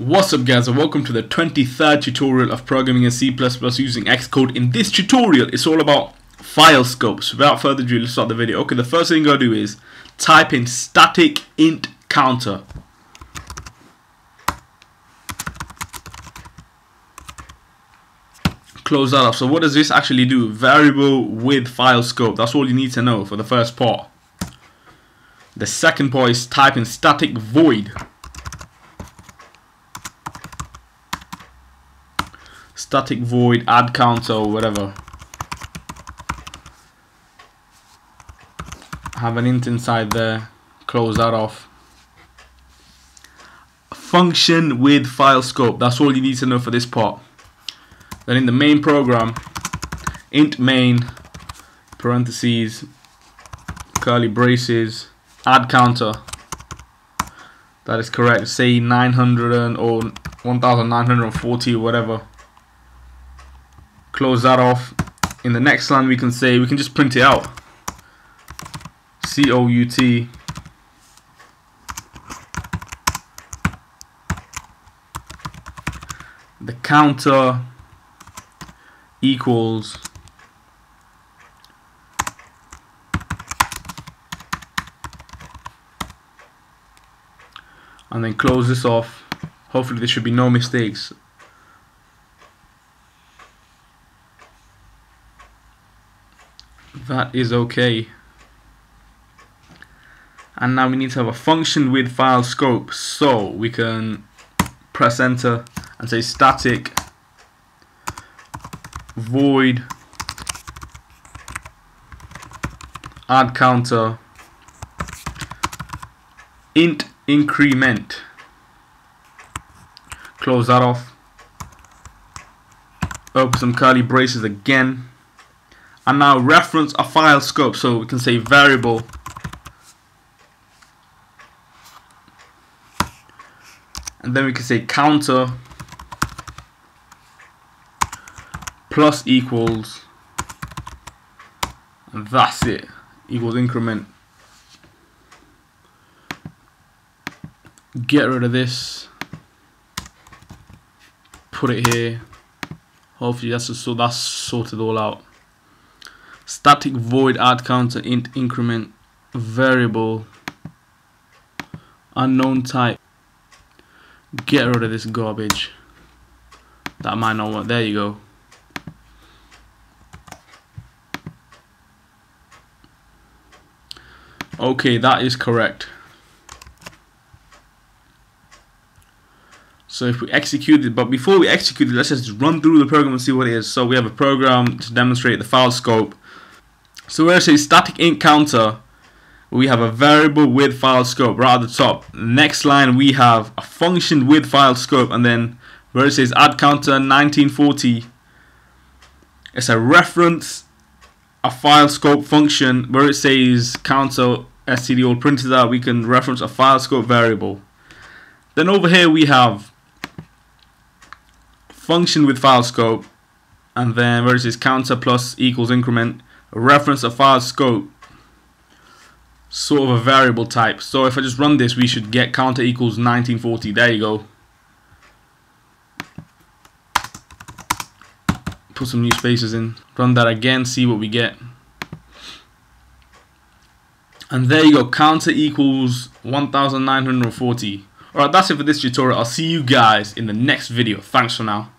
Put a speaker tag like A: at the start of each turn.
A: What's up guys, and welcome to the 23rd tutorial of programming in C++ using Xcode. In this tutorial, it's all about file scopes. Without further ado, let's start the video. Okay, the first thing you gotta do is type in static int counter. Close that off. So what does this actually do? Variable with file scope. That's all you need to know for the first part. The second part is type in static void. Static void add counter or whatever. Have an int inside there. Close that off. Function with file scope. That's all you need to know for this part. Then in the main program, int main parentheses curly braces add counter. That is correct. Say 900 or 1940 or whatever. Close that off. In the next line we can just print it out. COUT the counter equals and then close this off. Hopefully there should be no mistakes. That is okay. And now we need to have a function with file scope, so we can press enter and say static void add counter int increment. Close that off. Open some curly braces again. And now reference a file scope, so we can say variable and then we can say counter plus equals, and that's it, equals increment. Get rid of this, put it here. Hopefully that's sorted all out. Static void add counter int increment variable unknown type. Get rid of this garbage. That might not work. There you go. Okay, that is correct. So if we execute it, but before we execute it, let's just run through the program and see what it is. So we have a program to demonstrate the file scope. So where it says static int counter, we have a variable with file scope right at the top. Next line we have a function with file scope, and then where it says add counter 1940, it's a reference a file scope function. Where it says counter std all printed out, we can reference a file scope variable. Then over here we have function with file scope, and then where it says counter plus equals increment, reference a file scope, sort of a variable type. So if I just run this, we should get counter equals 1940. There you go. Put some new spaces in. Run that again, see what we get. And there you go, counter equals 1940. Alright, that's it for this tutorial. I'll see you guys in the next video. Thanks for now.